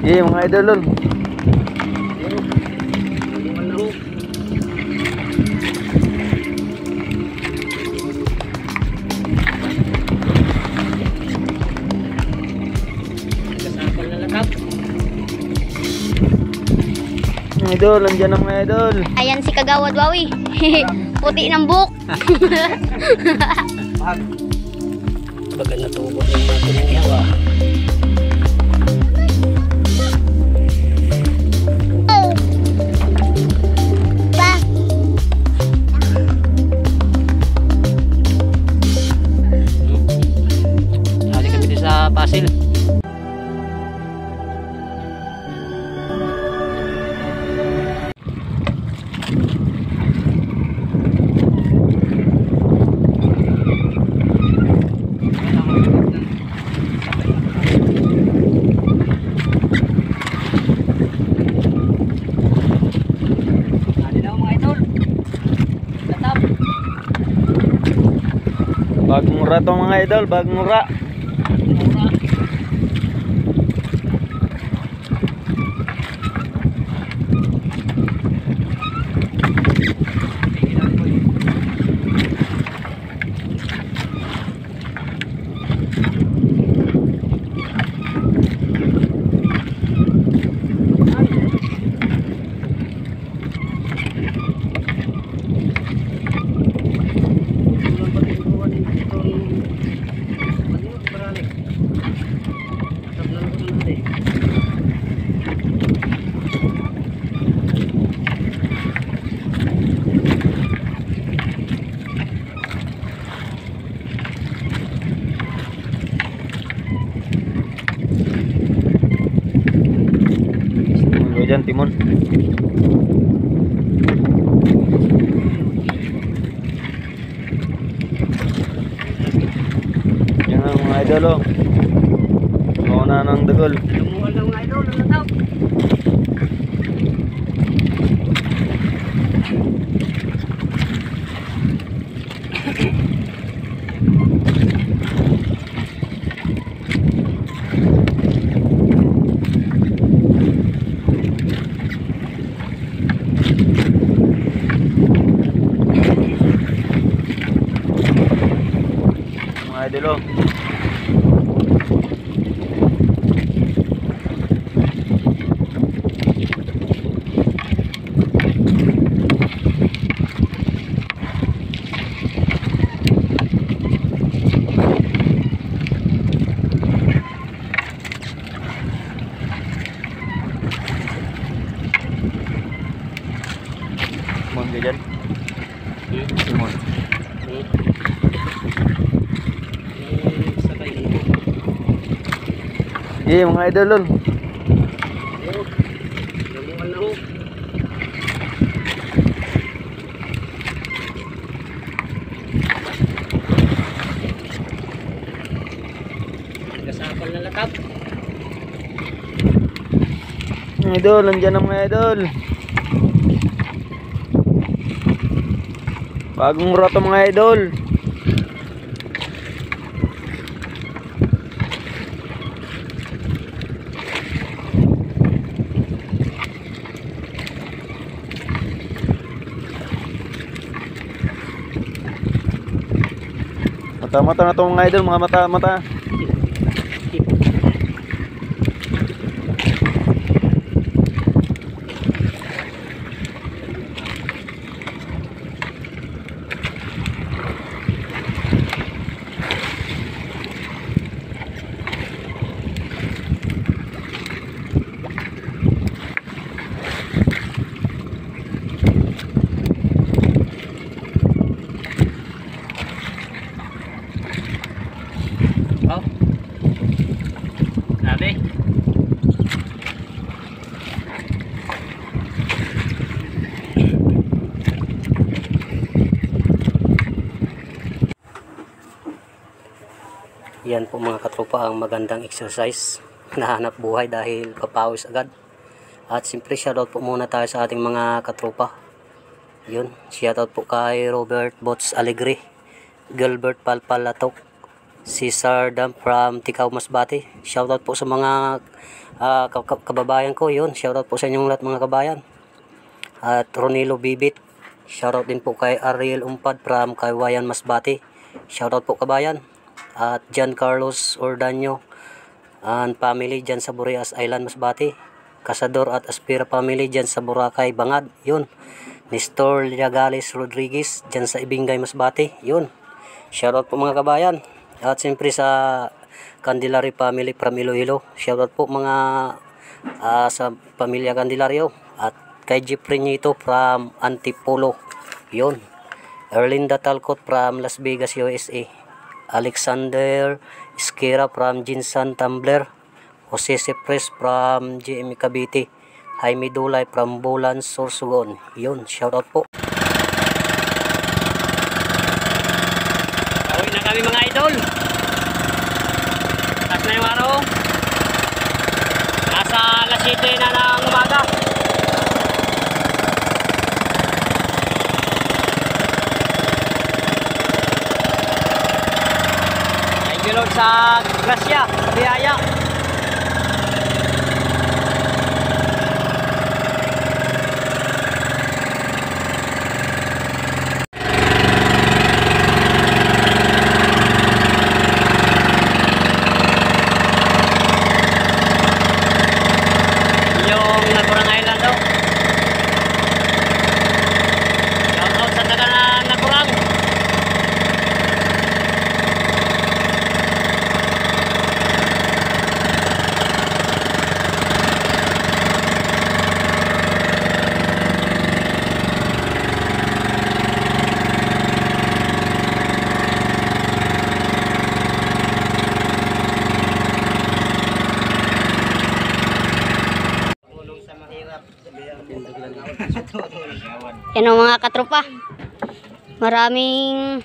Mga idol lol. Idol, nandiyan ang mga idol. Ayan si Kagawad Wawi. Puti ng buhok. Baga natubo yung mga tuminyawa. Hali kami din sa Pasil. Bagong mura to mga idol, bagong mura. Dyan timon. Yan ang mga idol oh. Mauna ng dagol. Lumuhal ng mga idol, ano tao? Mga idol oh. Timon ka dyan. Timon. Mga idol lol. Lumuhal na ho. Kasapal na lakap. Mga idol, nandiyan ang mga idol. Bagong mura to mga idol. Mata-mata na to mga idol, mga mata-mata. Oh. Grabe. Yan po mga katropa ang magandang exercise na hanap buhay dahil papawis agad. At simple shoutout po muna tayo sa ating mga katropa. Yun, shoutout po kay Robert Bots Alegre, Gilbert Palpalatok, Cesar Dam from Tikaw, Masbate. Shoutout po sa mga kababayan ko. Yun, shoutout po sa inyong lahat mga kabayan. At Ronilo Bibit. Shoutout din po kay Ariel Umpad from Kaywayan, Masbate. Shoutout po kabayan. At John Carlos Ordanyo and family dyan sa Burias Island, Masbate. Kasador at Aspira family dyan sa Boracay, Bangad. Yun. Nestor Liagales Rodriguez dyan sa Ibingay, Masbate. Yun. Shoutout po mga kabayan. At siyempre sa Candelario family from Iloilo. Shoutout po mga sa pamilya Candelario. At kay Jeffrey Nito from Antipolo. Yun. Erlinda Talcott from Las Vegas, USA. Alexander Esquera from Jinsan, Tumblr. Jose Sepres from GME Cavite. Jaime Dulay from Bolan, Sorsogon. Yun, shoutout po. Uwi na kami mga idol. Taas na yung araw. Nasa alas 7 na ng umaga. Thank you Lord sa grasya, sa biyaya. Yan o mga katropa. Maraming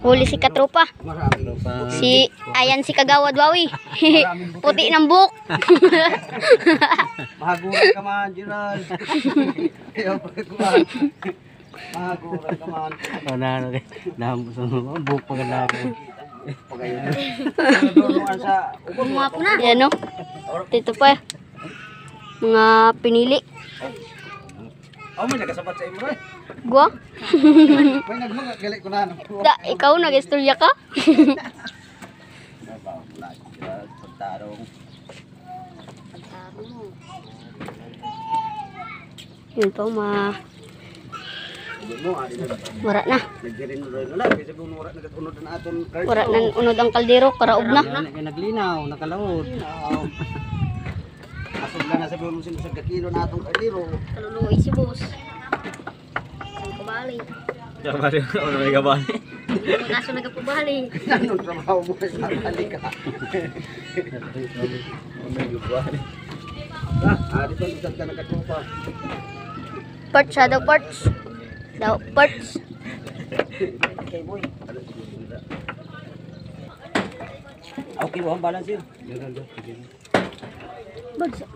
huli si katropa. Ayan si Kagawad Wawi. Puti ng buhok. Mahaguran ka man, Gerald. Ayaw pa kuman. Mahaguran ka man. Buhok pa ganda ako. Yan o. Dito pa. Mga pinili. Oh, may nagasapat sa imo eh. Gwa? May nagmagalit ko na. Da, ikaw nag-istorya ka? Pagtarong. Yun po, wala na. Wala na unod ang kaldero, karaog na. Naglinaw, nakalaod. Asubla na sa buong musim sa kilo na atong kaldero. Kaluluoy si boss. Saan kubali? Kabali, ano may kabali? Ang kaso nagkapubali. Anong trabaho mo sa halika? May kabali. Dito isang ka nakatupa. Parts, daw parts. Daw parts. Okay, boy. Okay, ang balance yun. Bags.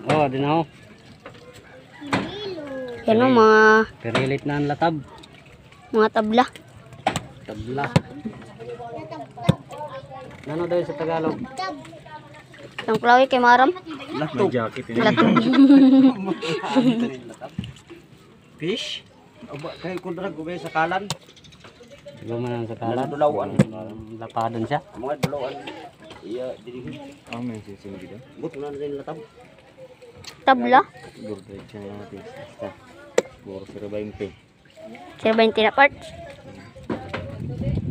Oh, din ako. Yan o, mga Perilit na ang latab. tabla. Tabla. Ano daw sa Tagalog? Ang klawi kay Maram. Lato. Jacket yun. Lato. Fish? Aba, kayo kundrag ko ba sa kalan? Gumanan sa kalan. Dulawan. Lapadan siya. Mga dulawan. Iya, diri. May sising dito. Buto na rin latab. Tabla. Burday siya natin. Basta. Puro 0.20. 20 na parts.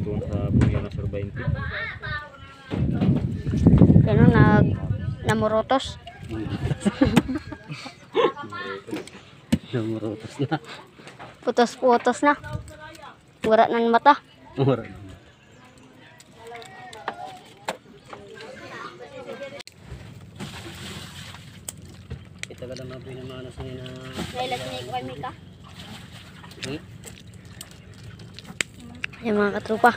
Doon sa punya na 0.20. Yan o, namurotos. Namurotos na. Putos-putos na. Wala ng mata. Kita ka lang na pinamanas niya na... Nailas niya kay Mika. Yan mga katrupa.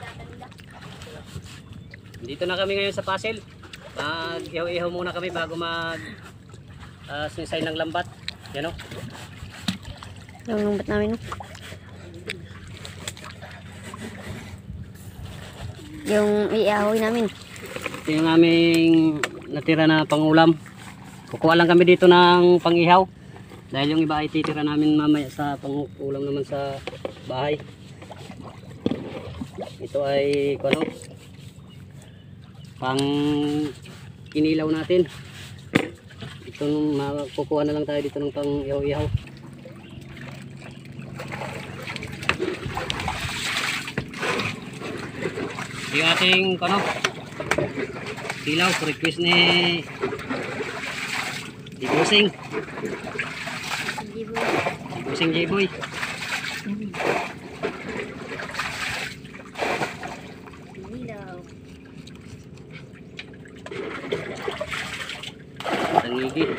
Dito na kami ngayon sa Pasel. Mag-ihaw-ihaw muna kami bago mag sinisay ng lambat. Yan o. Yung lambat namin. Yung iahoy namin. Ito yung aming natira na pangulam. Kukuha lang kami dito ng pangihaw. Dahil yung iba ay titira namin mamaya sa pangulam naman sa bahay. Ito ay ano, pang kinilaw natin. Ito kukuha na lang tayo dito ng pang ihaw-ihaw. Yung ating ano, silaw, request ni Busing. Busing J-Boy. Tangigit.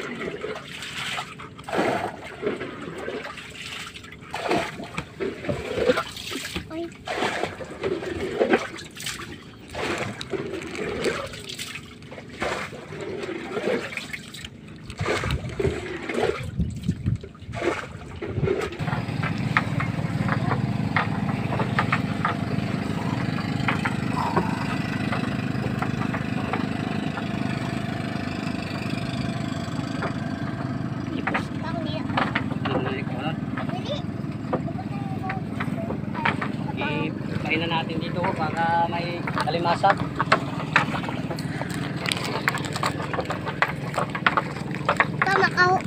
Ipain na natin dito para may kalimasag.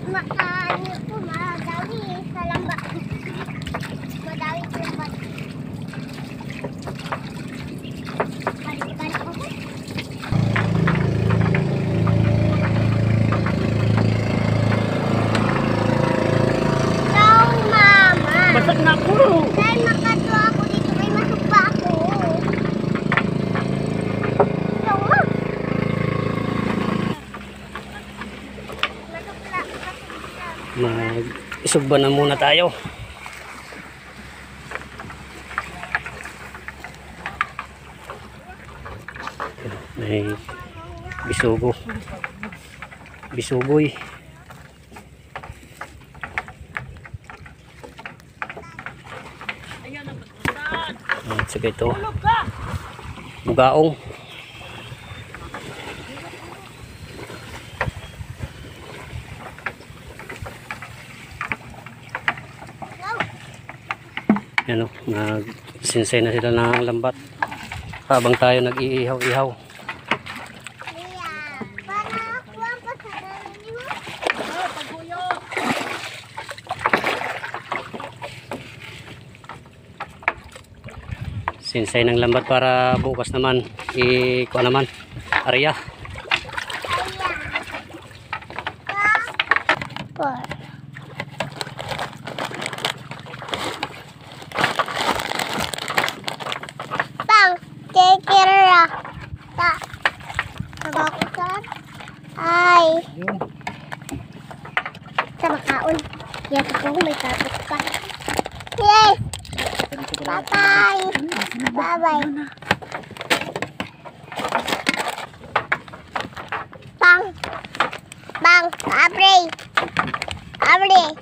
Makaano po, madawi sa lambat. Madawi sa lambat. Balik-balik ako. Ciao, mama. Basag na po! Dahil makadwa ako dito, may masukpa ako. Ciao, ma. Mag-isugba na muna tayo. May bisugo. Bisugoy. At saka ito. Bugaong. Yan o, nagsinsay na sila ng lambat habang tayo nag-iihaw-ihaw. Sinsay ng lambat para bukas naman ikuha naman area. Kekira. Ta. Nabakusan. Ay. Sa makaon. Yan ako may tapos pa. Yes. Bye-bye. Bye-bye. Bang. Bang. Abre. Abre.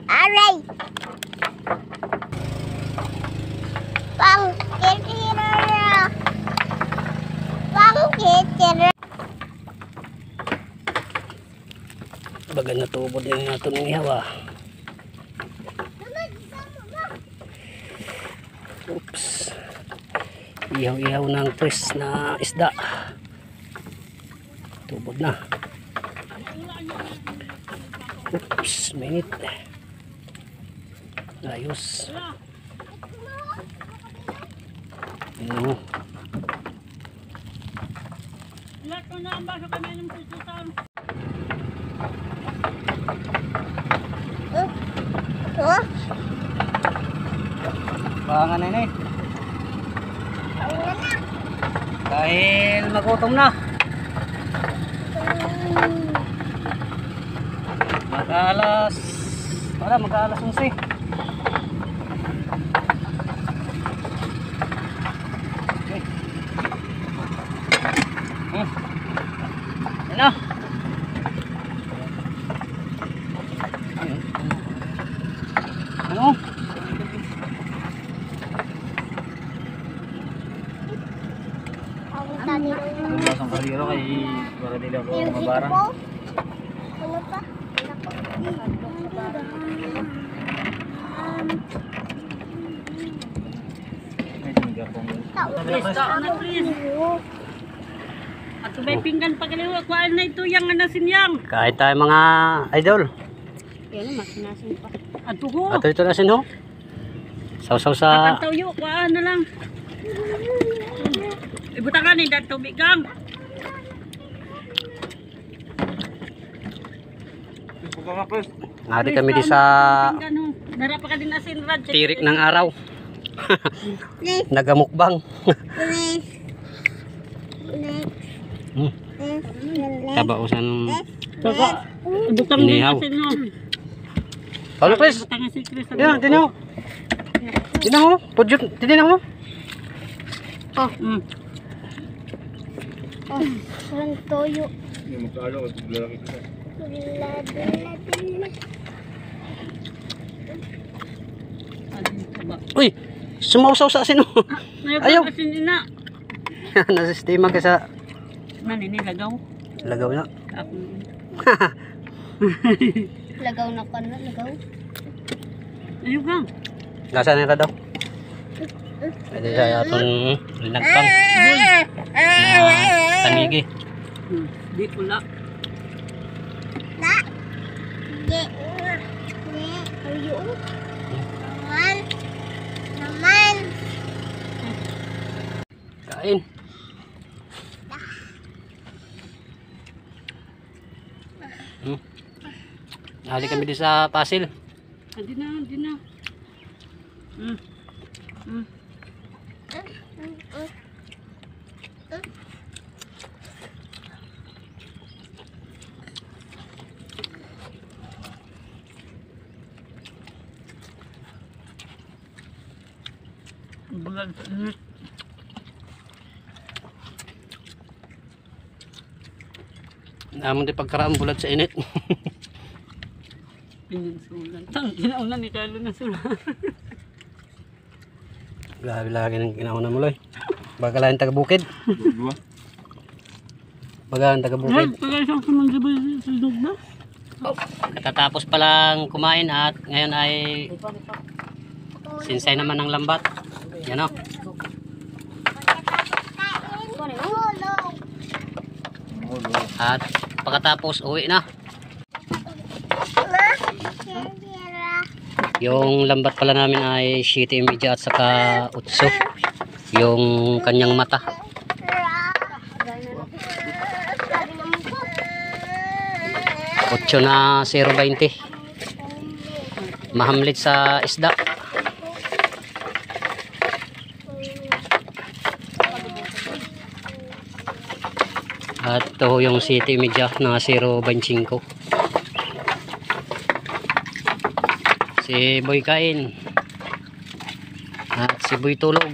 Aray! Pang kitira! Pang kitira! Baga natubod na yung nato ng ihaw ah. Oops. Ihaw-ihaw ng twist na isda. Tubod na. Oops, minute. Ayos. Ano? Lahat ko na ang baso kami ng pusutan. Baka na yun. Dahil magutom na. Mag-alas 11. Yan na. Tumbas ang kaliro kay para dili ako mabarang. May tingga ko. Please, taon na please. At may pinggan pa kaliwa. Kuhaan na ito yung anasinyang. Kain tayo mga idol. Yan, masinasin pa. At tuho. Ato ito na sinho. Sausaw sa... Kakantaw yun. Kuhaan na lang. Ibutakan ni dato bigang. Nari kami di sa Dara pa ka din asin rad. tirik ng araw. Nagamukbang. Tabausan Saka, ibutang din Inihaw. asin no. Paulo Chris. Ibutang si Chris. Yan, tinaw. Tinaw mo. Pudjut, tinaw mo. Oh, Mm. oh, sarang toyo. Yung magkalo ko lalaki ko. Uy, sumausaw sa asin. Ayaw. Ayaw. Asin ina. Nasistima ka sa Naninilagaw. lagaw na. Ako. Lagaw na ka na, lagaw. Ayaw ka. Gasa nila daw. Pwede sa aton linagpang. Na tanigi. Di pula. Kain. Nali kami di sa Pasil. Hindi na, hindi na. Mm. Mm. Bulan sa init. Namon di pagkaraan bulat sa init. Pininsulan. Tang, ginauna ni Carlo na sula. Grabe lagi ng ginauna mo loy. Baga lang taga bukid. Dua. Baga lang taga Ay, bukid. pagka isang sumanggabi sa loob na. Katatapos pa lang kumain at ngayon ay sinsay naman ng lambat. Yan o. At pagkatapos uwi na. Yung lambat pala namin ay 7:30 at saka 8. Yung kanyang mata. Otso na 0.20. Mahamlit sa isda. At ito yung 7:30 na 0.25. Si Boy kain. At si Boy tulog.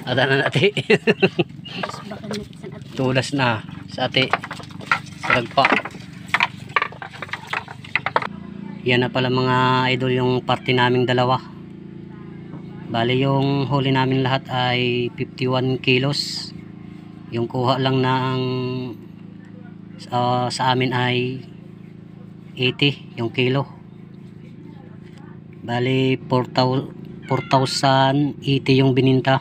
Ada na natin. Tulas na sa ate. Sa lagpa. Yan na pala mga idol yung party naming dalawa. Bali yung huli namin lahat ay 51 kilos. Yung kuha lang na ang sa amin ay 80 yung kilo. Bali 4,080 yung bininta.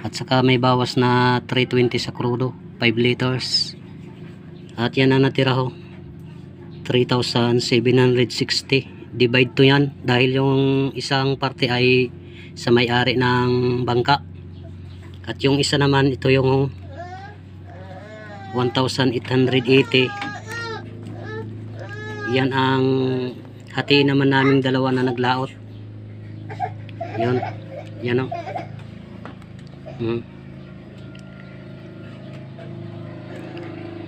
At saka may bawas na 320 sa krudo, 5 liters. At yan na natira ho. 3,760. Divide to yan dahil yung isang parte ay sa may-ari ng bangka. At yung isa naman ito yung 1,880. Yan ang hati naman naming dalawa na naglaot. Yun. Yan o.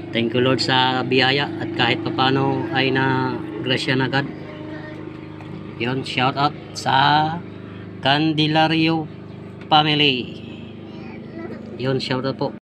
Thank you Lord sa biyaya at kahit papano ay na grasya na God. Yun, shout out sa Candelario family. Yun, shout out po.